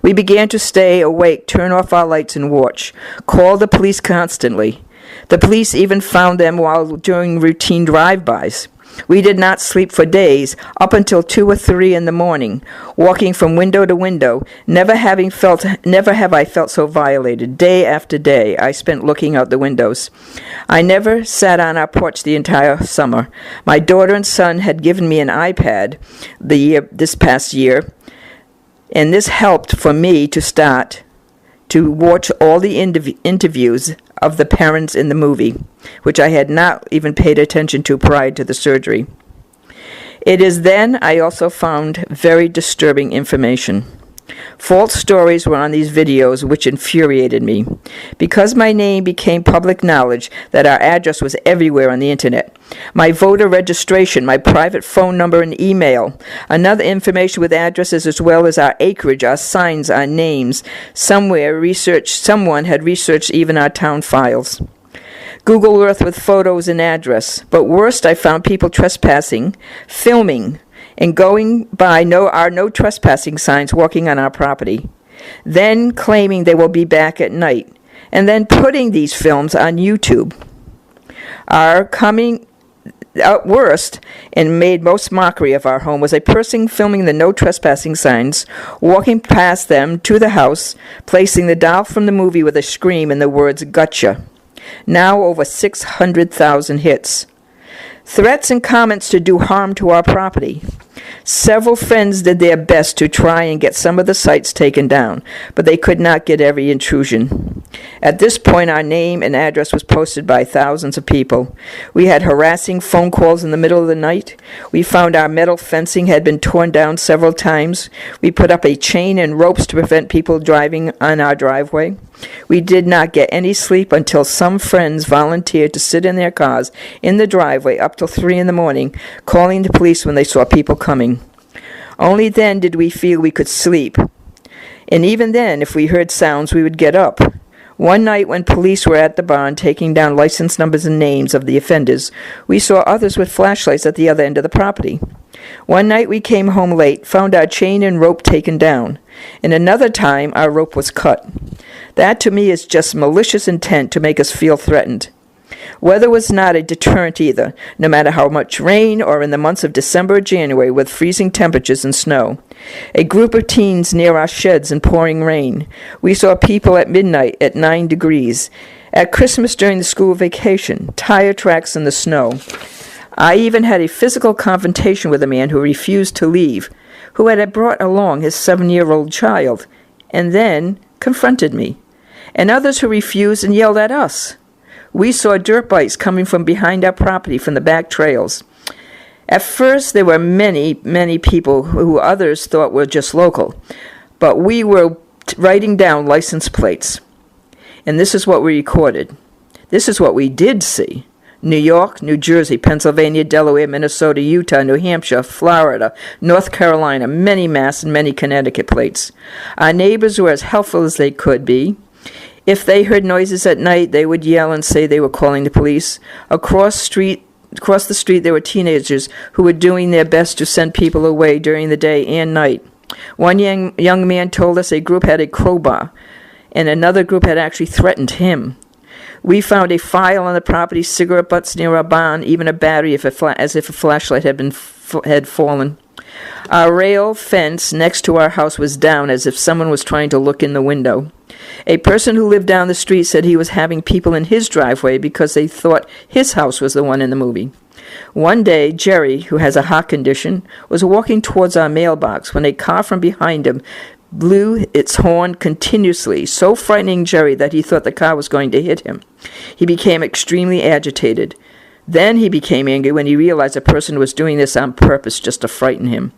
We began to stay awake, turn off our lights and watch, call the police constantly. The police even found them while doing routine drive-bys. We did not sleep for days, up until 2 or 3 in the morning, walking from window to window. Never have I felt so violated. Day after day, I spent looking out the windows. I never sat on our porch the entire summer. My daughter and son had given me an iPad this past year, and this helped for me to start to watch all the interviews of the Perrons in the movie, which I had not even paid attention to prior to the surgery. It is then I also found very disturbing information. False stories were on these videos, which infuriated me. Because my name became public knowledge that our address was everywhere on the internet, my voter registration, my private phone number and email, another information with addresses as well as our acreage, our signs, our names. Someone had researched even our town files. Google Earth with photos and address. But worst, I found people trespassing, filming, and going by no trespassing signs walking on our property, then claiming they will be back at night, and then putting these films on YouTube. At worst, and made most mockery of our home, was a person filming the no trespassing signs, walking past them to the house, placing the doll from the movie with a scream and the words, "Gotcha." Now over 600,000 hits. Threats and comments to do harm to our property. Several friends did their best to try and get some of the sites taken down, but they could not get every intrusion. At this point, our name and address was posted by thousands of people. We had harassing phone calls in the middle of the night. We found our metal fencing had been torn down several times. We put up a chain and ropes to prevent people driving on our driveway. We did not get any sleep until some friends volunteered to sit in their cars in the driveway up till 3 in the morning, calling the police when they saw people coming. Only then did we feel we could sleep. And even then, if we heard sounds, we would get up. One night when police were at the barn taking down license numbers and names of the offenders, we saw others with flashlights at the other end of the property. One night we came home late, found our chain and rope taken down, and another time our rope was cut. That to me is just malicious intent to make us feel threatened. Weather was not a deterrent either, no matter how much rain or in the months of December or January with freezing temperatures and snow. A group of teens near our sheds in pouring rain. We saw people at midnight at 9 degrees. At Christmas during the school vacation, tire tracks in the snow. I even had a physical confrontation with a man who refused to leave, who had brought along his 7-year-old child, and then confronted me, and others who refused and yelled at us. We saw dirt bikes coming from behind our property from the back trails. At first, there were many, many people who others thought were just local, but we were writing down license plates, and this is what we recorded. This is what we did see. New York, New Jersey, Pennsylvania, Delaware, Minnesota, Utah, New Hampshire, Florida, North Carolina, many Mass and many Connecticut plates. Our neighbors were as helpful as they could be. If they heard noises at night, they would yell and say they were calling the police. Across the street, there were teenagers who were doing their best to send people away during the day and night. One young man told us a group had a crowbar, and another group had actually threatened him. We found a file on the property, cigarette butts near our barn, even a battery as if a flashlight had fallen. Our rail fence next to our house was down as if someone was trying to look in the window. A person who lived down the street said he was having people in his driveway because they thought his house was the one in the movie. One day, Jerry, who has a heart condition, was walking towards our mailbox when a car from behind him blew its horn continuously, so frightening Jerry that he thought the car was going to hit him. He became extremely agitated. Then he became angry when he realized a person was doing this on purpose just to frighten him.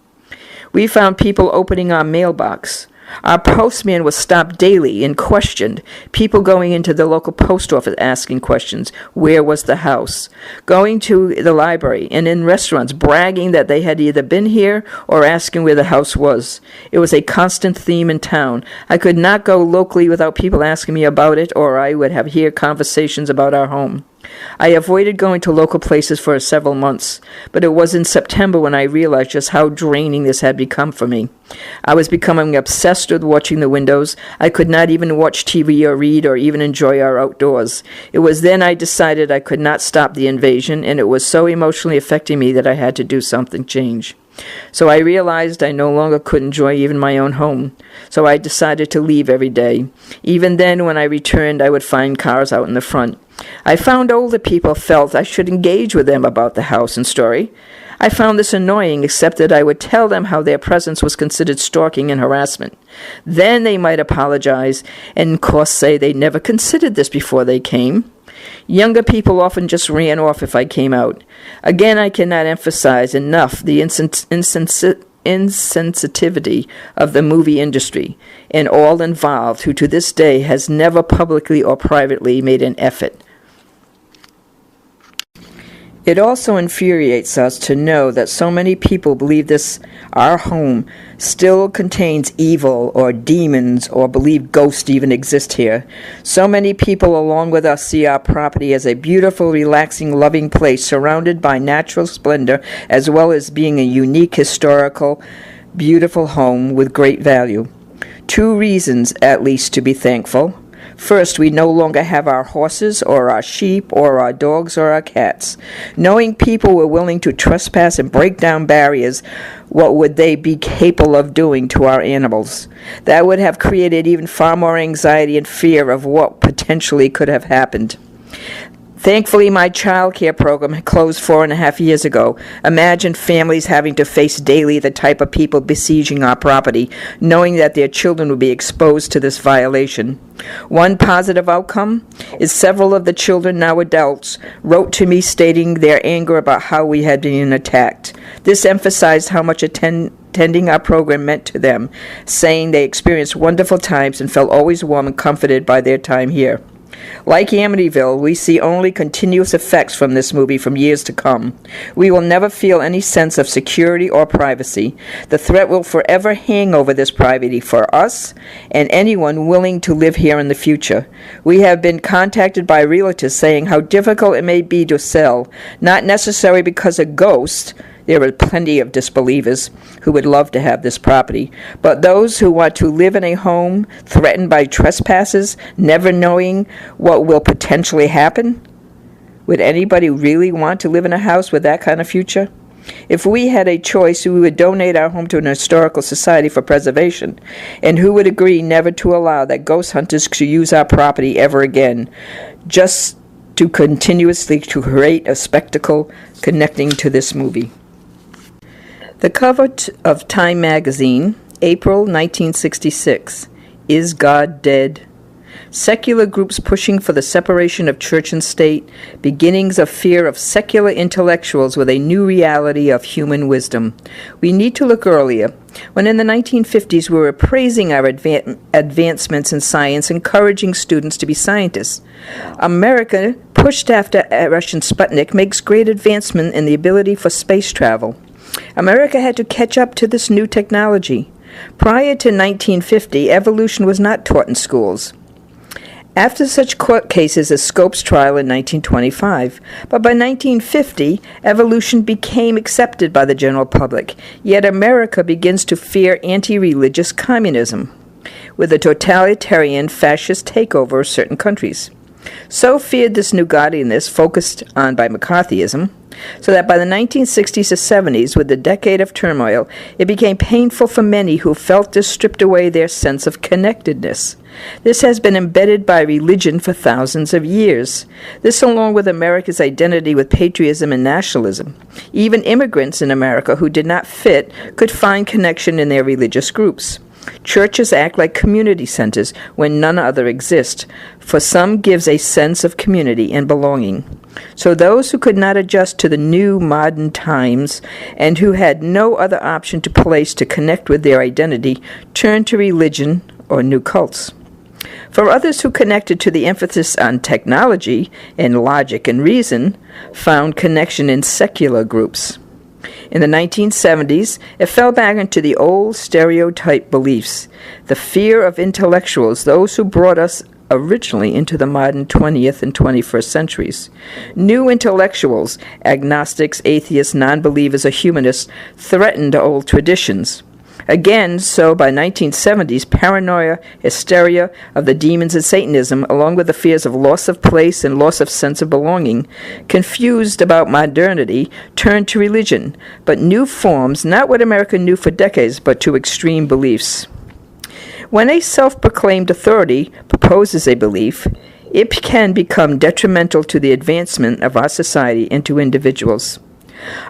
We found people opening our mailbox. Our postman was stopped daily and questioned. People going into the local post office asking questions. Where was the house? Going to the library and in restaurants bragging that they had either been here or asking where the house was. It was a constant theme in town. I could not go locally without people asking me about it, or I would hear conversations about our home. I avoided going to local places for several months, but it was in September when I realized just how draining this had become for me. I was becoming obsessed with watching the windows. I could not even watch TV or read or even enjoy our outdoors. It was then I decided I could not stop the invasion, and it was so emotionally affecting me that I had to do something change. So I realized I no longer could enjoy even my own home. So I decided to leave every day. Even then, when I returned, I would find cars out in the front. I found older people felt I should engage with them about the house and story. I found this annoying, except that I would tell them how their presence was considered stalking and harassment. Then they might apologize and, of course, say they never considered this before they came. Younger people often just ran off if I came out. Again, I cannot emphasize enough the insensitivity of the movie industry and all involved, who to this day has never publicly or privately made an effort. It also infuriates us to know that so many people believe this, our home, still contains evil or demons, or believe ghosts even exist here. So many people along with us see our property as a beautiful, relaxing, loving place surrounded by natural splendor, as well as being a unique, historical, beautiful home with great value. 2 reasons, at least, to be thankful. First, we no longer have our horses or our sheep or our dogs or our cats. Knowing people were willing to trespass and break down barriers, what would they be capable of doing to our animals? That would have created even far more anxiety and fear of what potentially could have happened. Thankfully, my child care program closed 4.5 years ago. Imagine families having to face daily the type of people besieging our property, knowing that their children would be exposed to this violation. One positive outcome is several of the children, now adults, wrote to me stating their anger about how we had been attacked. This emphasized how much attending our program meant to them, saying they experienced wonderful times and felt always warm and comforted by their time here. Like Amityville, we see only continuous effects from this movie from years to come. We will never feel any sense of security or privacy. The threat will forever hang over this privacy for us and anyone willing to live here in the future. We have been contacted by realtors saying how difficult it may be to sell, not necessarily because a ghost. There are plenty of disbelievers who would love to have this property, but those who want to live in a home threatened by trespassers, never knowing what will potentially happen? Would anybody really want to live in a house with that kind of future? If we had a choice, we would donate our home to an historical society for preservation, and who would agree never to allow that ghost hunters to use our property ever again, just to continuously create a spectacle connecting to this movie. The cover of Time magazine, April 1966, Is God Dead? Secular groups pushing for the separation of church and state, beginnings of fear of secular intellectuals with a new reality of human wisdom. We need to look earlier, when in the 1950s we were praising our advancements in science, encouraging students to be scientists. America, pushed after Russian Sputnik, makes great advancement in the ability for space travel. America had to catch up to this new technology. Prior to 1950, evolution was not taught in schools. After such court cases as Scopes' trial in 1925, but by 1950, evolution became accepted by the general public, yet America begins to fear anti-religious communism, with a totalitarian fascist takeover of certain countries. So feared this new godliness focused on by McCarthyism, so that by the 1960s to 70s, with the decade of turmoil, it became painful for many who felt this stripped away their sense of connectedness. This has been embedded by religion for thousands of years. This, along with America's identity with patriotism and nationalism. Even immigrants in America who did not fit could find connection in their religious groups. Churches act like community centers when none other exist. For some gives a sense of community and belonging. So those who could not adjust to the new modern times and who had no other option to place to connect with their identity turned to religion or new cults. For others who connected to the emphasis on technology and logic and reason found connection in secular groups. In the 1970s, it fell back into the old stereotype beliefs, the fear of intellectuals, those who brought us originally into the modern 20th and 21st centuries. New intellectuals, agnostics, atheists, non-believers, or humanists, threatened old traditions. Again, so by 1970s, paranoia, hysteria of the demons and Satanism, along with the fears of loss of place and loss of sense of belonging, confused about modernity, turned to religion, but new forms, not what America knew for decades, but to extreme beliefs. When a self-proclaimed authority proposes a belief, it can become detrimental to the advancement of our society and to individuals.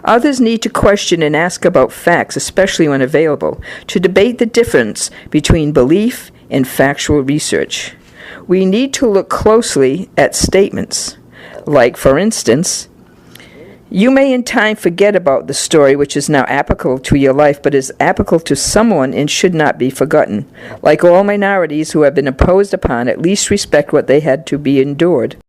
Others need to question and ask about facts, especially when available, to debate the difference between belief and factual research. We need to look closely at statements, like, for instance, you may in time forget about the story which is now applicable to your life, but is applicable to someone and should not be forgotten. Like all minorities who have been imposed upon, at least respect what they had to be endured.